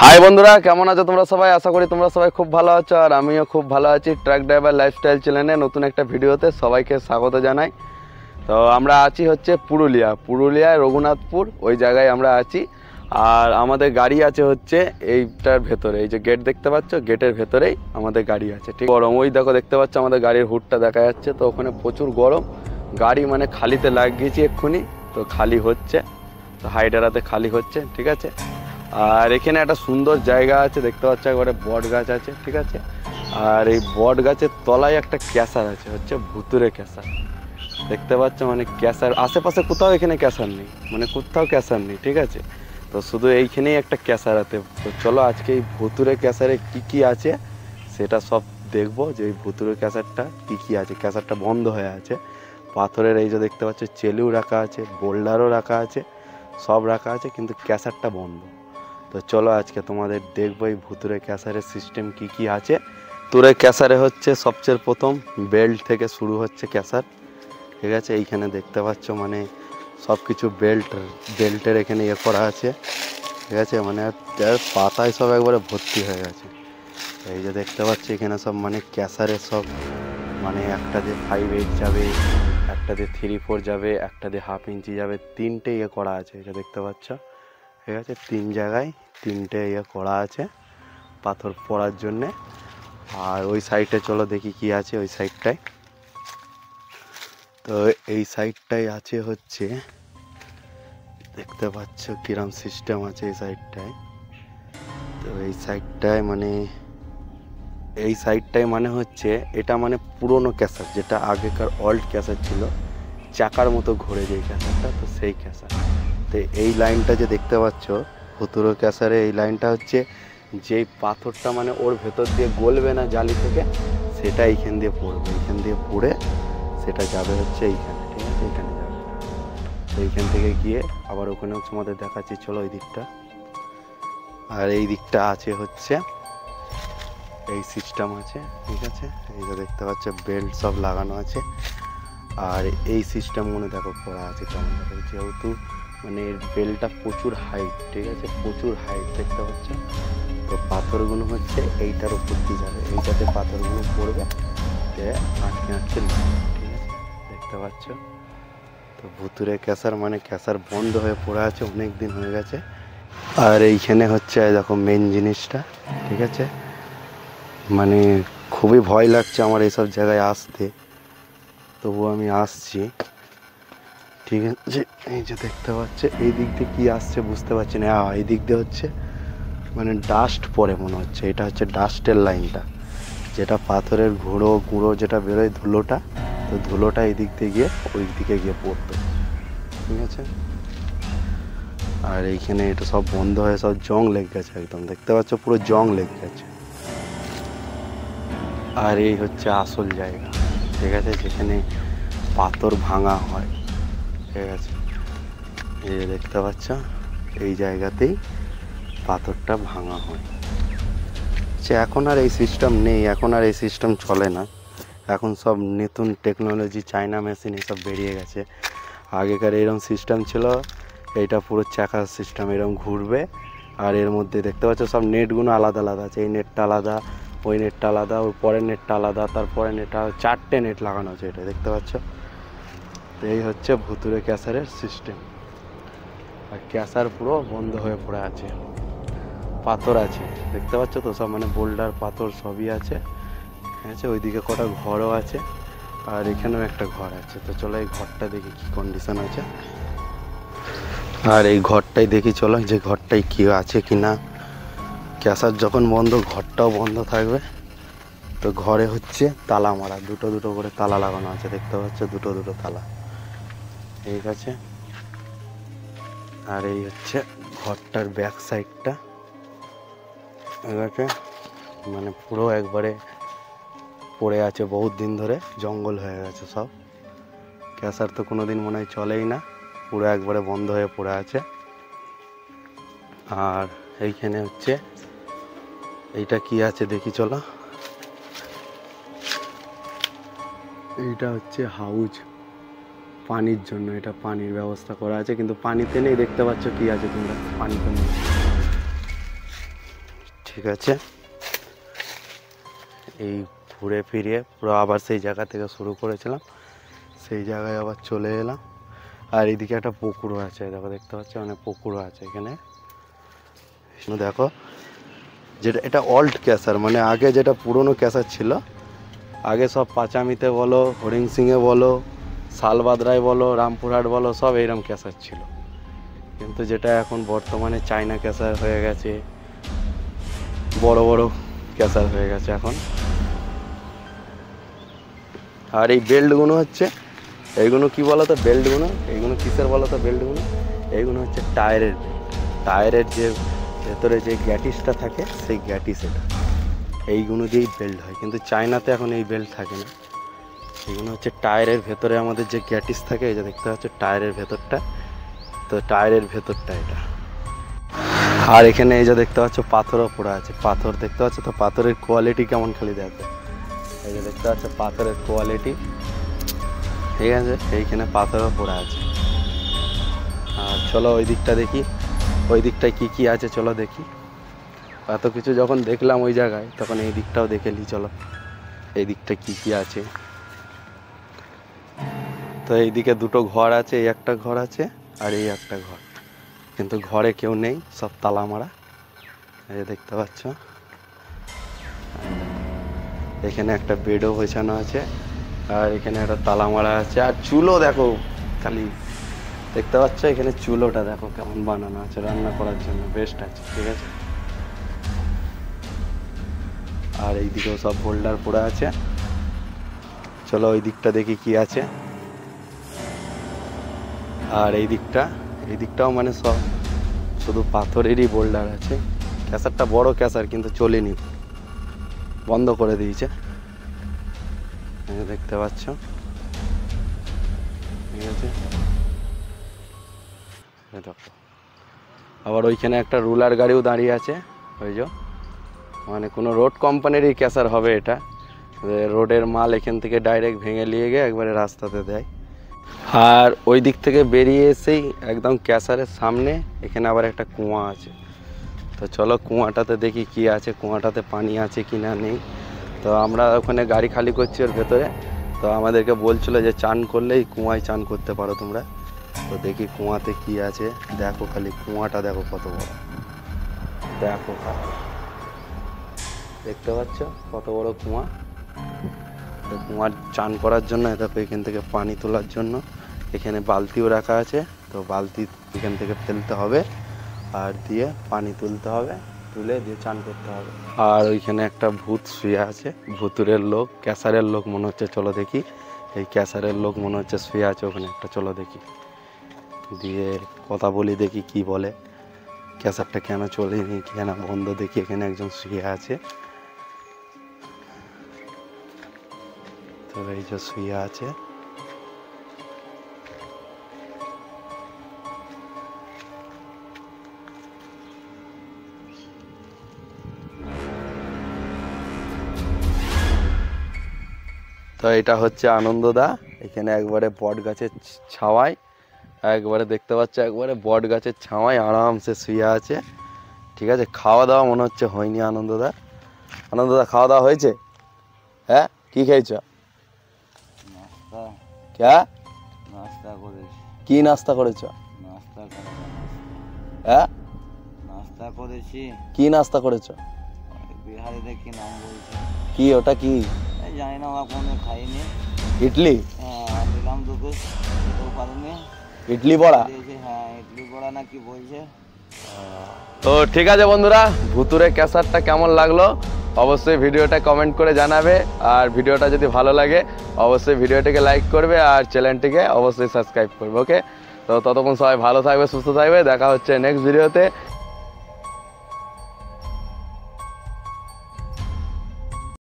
High বন্ধুরা, কেমন আছো তোমরা সবাই? আশা করি তোমরা সবাই খুব ভালো আছো, আর আমিও খুব ভালো আছি। ট্রাক ড্রাইভার লাইফস্টাইল চ্যানেলে নতুন একটা ভিডিওতে সবাইকে স্বাগত জানাই। তো আমরা আছি হচ্ছে পুরুলিয়ায় রঘুনাথপুর, ওই জায়গায় আমরা আছি। আর আমাদের গাড়ি আছে হচ্ছে এইটার ভেতরে, এই যে গেট দেখতে পাচ্ছ, গেটের ভেতরেই আমাদের গাড়ি আছে। ঠিক গরম, ওই দেখো দেখতে পাচ্ছ আমাদের গাড়ির হুডটা দেখা যাচ্ছে। তো ওখানে প্রচুর গরম, গাড়ি মানে খালিতে লাগিয়েছি এক্ষুনি, তো খালি হচ্ছে, তো হাইডারাতে খালি হচ্ছে। ঠিক আছে, আর এখানে একটা সুন্দর জায়গা আছে দেখতে পাচ্ছ, একবারে বট গাছ আছে। ঠিক আছে, আর এই বট গাছের তলায় একটা ক্যাসার আছে, হচ্ছে ভুতুরে ক্যাসার দেখতে পাচ্ছ। মানে ক্যাসার আশেপাশে কোথাও এখানে ক্যাসার নেই, মানে কোথাও ক্যাসার নেই। ঠিক আছে, তো শুধু এইখানেই একটা ক্যাসার আছে। তো চলো আজকে এই ভুতুরে ক্যাসারে কি কি আছে সেটা সব দেখবো, যে এই ভুতুরে ক্যাসারটা কি কি আছে। ক্যাসারটা বন্ধ হয়ে আছে, পাথরের এই যে দেখতে পাচ্ছ চেলিও রাখা আছে, বোল্ডারও রাখা আছে, সব রাখা আছে, কিন্তু ক্যাসারটা বন্ধ। তো চলো আজকে তোমাদের দেখবো এই ভুতুরে ক্যাসারের সিস্টেম কি কি আছে। ভুতুরে ক্যাসারে হচ্ছে সবচেয়ে প্রথম বেল্ট থেকে শুরু হচ্ছে ক্যাসার। ঠিক আছে, এইখানে দেখতে পাচ্ছ মানে সব কিছু বেল্টের এখানে ইয়ে করা আছে। ঠিক আছে, মানে পাতায় সব একবারে ভর্তি হয়ে গেছে। এই যে দেখতে পাচ্ছি এখানে সব মানে ক্যাসারের সব, মানে একটা দিয়ে 5-8 যাবে, একটা দিয়ে 3-4 যাবে, একটা দিয়ে 1/2 ইঞ্চি যাবে, তিনটে ইয়ে করা আছে। এটা দেখতে পাচ্ছ, ঠিক আছে, 3 জায়গায় 3টে ইয়ে করা আছে পাথর পড়ার জন্যে। আর ওই সাইডে চলো দেখি কি আছে ওই সাইডটায়। তো এই সাইডটাই আছে হচ্ছে, দেখতে পাচ্ছ কিরম সিস্টেম আছে এই সাইডটায়। তো এই সাইডটায় মানে হচ্ছে এটা মানে পুরনো ক্যাসার, যেটা আগেকার ওল্ড ক্যাসার ছিল, চাকার মতো ঘুরে যেই ক্যাসারটা, তো সেই ক্যাসার। তো এই লাইনটা যে দেখতে পাচ্ছ ভুতুরে ক্যাসারে, এই লাইনটা হচ্ছে যেই পাথরটা মানে ওর ভেতর দিয়ে গলবে না জালি থেকে, সেটা এইখান দিয়ে পড়বে, এইখান দিয়ে পড়ে সেটা যাবে হচ্ছে এইখানে। ঠিক আছে, এইখানে যাবে, তো এইখান থেকে গিয়ে আবার ওখানেও তোমাদের দেখাচ্ছি, চলো ওই দিকটা। আর এই দিকটা আছে হচ্ছে এই সিস্টেম আছে। ঠিক আছে, এই যে দেখতে পাচ্ছ বেল্ট সব লাগানো আছে। আর এই সিস্টেমগুলো দেখো করা আছে কেমন দেখো, যেহেতু মানে বেলটা প্রচুর হাইট। ঠিক আছে, প্রচুর হাইট দেখতে পাচ্ছ। তো পাথরগুলো হচ্ছে এইটার উপর দিয়ে যাবে, এইটাতে পাথরগুলো পড়বে, যে আটকে আটকে লাগবে। ঠিক আছে, দেখতে পাচ্ছ। তো ভুতুরে ক্যাসার মানে ক্যাসার বন্ধ হয়ে পড়ে আছে, অনেক দিন হয়ে গেছে। আর এইখানে হচ্ছে দেখো মেন জিনিসটা। ঠিক আছে, মানে খুবই ভয় লাগছে আমার এইসব জায়গায় আসতে, তবুও আমি আসছি। ঠিক আছে, এই যে দেখতে পাচ্ছে এই দিক দিয়ে কি আসছে বুঝতে পারছি না। এই দিক দিয়ে হচ্ছে মানে ডাস্ট পড়ে মনে হচ্ছে, এটা হচ্ছে ডাস্টের লাইনটা, যেটা পাথরের গুঁড়ো যেটা বেরোয় ধুলোটা, তো ধুলোটা এই দিক দিয়ে গিয়ে ওই দিকে গিয়ে পড়তো। ঠিক আছে, আর এইখানে এটা সব বন্ধ হয়ে সব জং লেগে গেছে, একদম দেখতে পাচ্ছ পুরো জং লেগে গেছে। আর এই হচ্ছে আসল জায়গা। ঠিক আছে, যেখানে পাথর ভাঙা হয়। ঠিক আছে, এই যে দেখতে পাচ্ছ এই জায়গাতেই পাথরটা ভাঙা হয়। সে এখন আর এই সিস্টেম নেই, এখন আর এই সিস্টেম চলে না, এখন সব নতুন টেকনোলজি, চায়না মেশিন এসব বেরিয়ে গেছে। আগেকার এরকম সিস্টেম ছিল, এইটা পুরো চাকার সিস্টেম, এরকম ঘুরবে। আর এর মধ্যে দেখতে পাচ্ছ সব নেটগুলো আলাদা আলাদা আছে, এই নেটটা আলাদা, ওই নেটটা আলাদা, ওই পরের নেটটা আলাদা, তারপরে নেটটা, 4টে নেট লাগানো আছে, এটা দেখতে পাচ্ছ। তো এই হচ্ছে ভুতুরে ক্যাসারের সিস্টেম। আর ক্যাসার পুরো বন্ধ হয়ে পড়ে আছে, পাথর আছে দেখতে পাচ্ছ তো সব, মানে বোল্ডার পাথর সবই আছে। ঠিক আছে, ওইদিকে কটা ঘরও আছে, আর এখানেও একটা ঘর আছে। তো চলো এই ঘরটা দেখি কি কন্ডিশন আছে, আর এই ঘরটাই দেখি চলো, যে ঘরটাই কি আছে কি না। ক্যাসার যখন বন্ধ, ঘরটাও বন্ধ থাকবে। তো ঘরে হচ্ছে তালা মারা, দুটো দুটো করে তালা লাগানো আছে, দেখতে পাচ্ছ দুটো দুটো তালা। ঠিক আছে, আর এই হচ্ছে ঘরটার ব্যাক সাইডটা। ঠিক আছে, মানে পুরো একবারে পড়ে আছে, বহুত দিন ধরে জঙ্গল হয়ে গেছে সব। ক্যাসার তো কোনো দিন মনে হয় চলেই না, পুরো একবারে বন্ধ হয়ে পড়ে আছে। আর এইখানে হচ্ছে এইটা কি আছে দেখি চলো, এইটা হচ্ছে হাউজ, পানির জন্য, এটা পানির ব্যবস্থা করা আছে, কিন্তু পানিতে নেই, দেখতে পাচ্ছ কি আছে তোমরা, পানিতে নেই। ঠিক আছে, এই ঘুরে ফিরে পুরো আবার সেই জায়গা থেকে শুরু করেছিলাম, সেই জায়গায় আবার চলে এলাম। আর এইদিকে একটা পুকুরও আছে, দেখো দেখতে পাচ্ছ অনেক পুকুরও আছে এখানে। দেখো যেটা এটা অল্ড ক্যাসার, মানে আগে যেটা পুরনো ক্যাসার ছিল, আগে সব পাঁচামিতে বলো, হরিং সিংয়ে বলো, শালবাদরায় বলো, রামপুরহাট বলো, সব এইরকম ক্যাসার ছিল। কিন্তু যেটা এখন বর্তমানে চায়না ক্যাসার হয়ে গেছে, বড় বড় ক্যাসার হয়ে গেছে এখন। আর এই বেল্টগুলো হচ্ছে, এইগুলো কি বলো তো বেল্টগুলো, এইগুলো কিসের বলো তো বেল্টগুলো, এইগুলো হচ্ছে টায়ারের বেল্ট। টায়ারের যে ভেতরে যে গ্যাটিসটা থাকে সেই গ্যাটিস, এটা এইগুলো দিয়েই বেল্ট হয়। কিন্তু চায়নাতে এখন এই বেল্ট থাকে না, এইগুলো হচ্ছে টায়ারের ভেতরে আমাদের যে গ্যাটিস থাকে, এই যে দেখতে পাচ্ছ টায়ারের ভেতরটা, তো টায়ারের ভেতরটা এটা। আর এখানে এই যে দেখতে পাচ্ছ পাথরও পড়ে আছে, পাথর দেখতে পাচ্ছ তো, পাথরের কোয়ালিটি কেমন খালি দেখো, এই যে দেখতে পাচ্ছ পাথরের কোয়ালিটি, ঠিক আছে, এইখানে পাথরও পড়ে আছে। আর চলো ওই দিকটা দেখি, ওই দিকটায় কি কি আছে চলো দেখি। এত কিছু যখন দেখলাম ওই জায়গায়, তখন এই দিকটাও দেখে নিই চলো, এই দিকটা কি কি আছে। তো এইদিকে দুটো ঘর আছে, এই একটা ঘর আছে আর এই একটা ঘর, কিন্তু ঘরে কেউ নেই, সব তালা মারা, এই যে দেখতে পাচ্ছ। এখানে একটা বেডও গোছানো আছে, আর এখানে একটা তালা মারা আছে। আর চুলো দেখো খালি, দেখতে পাচ্ছ এখানে চুলোটা দেখো কেমন বানানো আছে, রান্না করার জন্য বেস্ট আছে, ঠিক আছে। আর এই দিকেও সব হোল্ডার পড়ে আছে, চলো ওই দিকটা দেখি কি আছে। আর এই দিকটাও মানে সব শুধু পাথরেরই বোল্ডার আছে। ক্যাসারটা বড় ক্যাসার, কিন্তু চলেনি, বন্ধ করে দিয়েছে, দেখতে পাচ্ছ, ঠিক আছে। দেখো আবার ওইখানে একটা রুলার গাড়িও দাঁড়িয়ে আছে, ওই যে মানে কোনো রোড কোম্পানিরই ক্যাসার হবে এটা, রোডের মাল এখান থেকে ডাইরেক্ট ভেঙে নিয়ে গিয়ে একবারে রাস্তাতে দেয়। আর ওই দিক থেকে বেরিয়ে এসেই একদম ক্যাসারের সামনে এখানে আবার একটা কুয়া আছে। তো চলো কুয়াটাতে দেখি কি আছে, কুয়াটাতে পানি আছে কি না নেই। তো আমরা ওখানে গাড়ি খালি করছি ওর ভেতরে, তো আমাদেরকে বলছিল যে চান করলেই কুয়ায় চান করতে পারো তোমরা। তো দেখি কুয়াতে কি আছে, দেখো খালি কুয়াটা দেখো কত বড়, দেখো দেখতে পাচ্ছ কত বড় কুয়া। তো কুয়ার চান করার জন্য দেখো এখান থেকে পানি তোলার জন্য এখানে বালতিও রাখা আছে, তো বালতি এখান থেকে ফেলতে হবে আর দিয়ে পানি তুলতে হবে, তুলে দিয়ে চান করতে হবে। আর ওইখানে একটা ভূত শুয়ে আছে, ভুতুরের লোক, ক্যাসারের লোক মনে হচ্ছে, চলো দেখি। এই ক্যাসারের লোক মনে হচ্ছে শুয়ে আছে ওখানে একটা, চলো দেখি, দিয়ে কথা বলি দেখি কি বলে, ক্যাসারটা কেন চলেনি কেন বন্ধ, দেখি এখানে একজন শুয়ে আছে। তো এই যে শুয়ে আছে, তো এটা হচ্ছে আনন্দদা, এখানে একবারে বট গাছের ছাওয়ায়, একবারে দেখতে পাচ্ছ একবারে বট গাছের ছাওয়ায় আরামসে শুয়ে আছে, ঠিক আছে। খাওয়া দাওয়া মনে হচ্ছে হয়নি আনন্দদা। আনন্দদা খাওয়া দাওয়া হয়েছে? হ্যাঁ, কি খেয়েছ? কি নাস্তা করেছ? হ্যাঁ, নাস্তা করেছি। কি নাস্তা করেছ? বিহারিতে কি নাম বলছে, কি ওটা কি জানি না, ওরা কোনো খাইনি। ইডলি? হ্যাঁ দিলাম দুটো, খেতেও পারিনি। ইডলি বড়া? হ্যাঁ ইডলি বড়া না কি বলছে। তো ঠিক আছে বন্ধুরা, ভুতুরে ক্যাসারটা কেমন লাগলো অবশ্যই ভিডিওটা কমেন্ট করে জানাবে। আর ভিডিওটা যদি ভালো লাগে অবশ্যই ভিডিওটিকে লাইক করবে আর চ্যানেলটিকে অবশ্যই সাবস্ক্রাইব করবে। ওকে, তো ততক্ষণ সবাই ভালো থাকবে, সুস্থ থাকবে, দেখা হচ্ছে নেক্সট ভিডিওতে।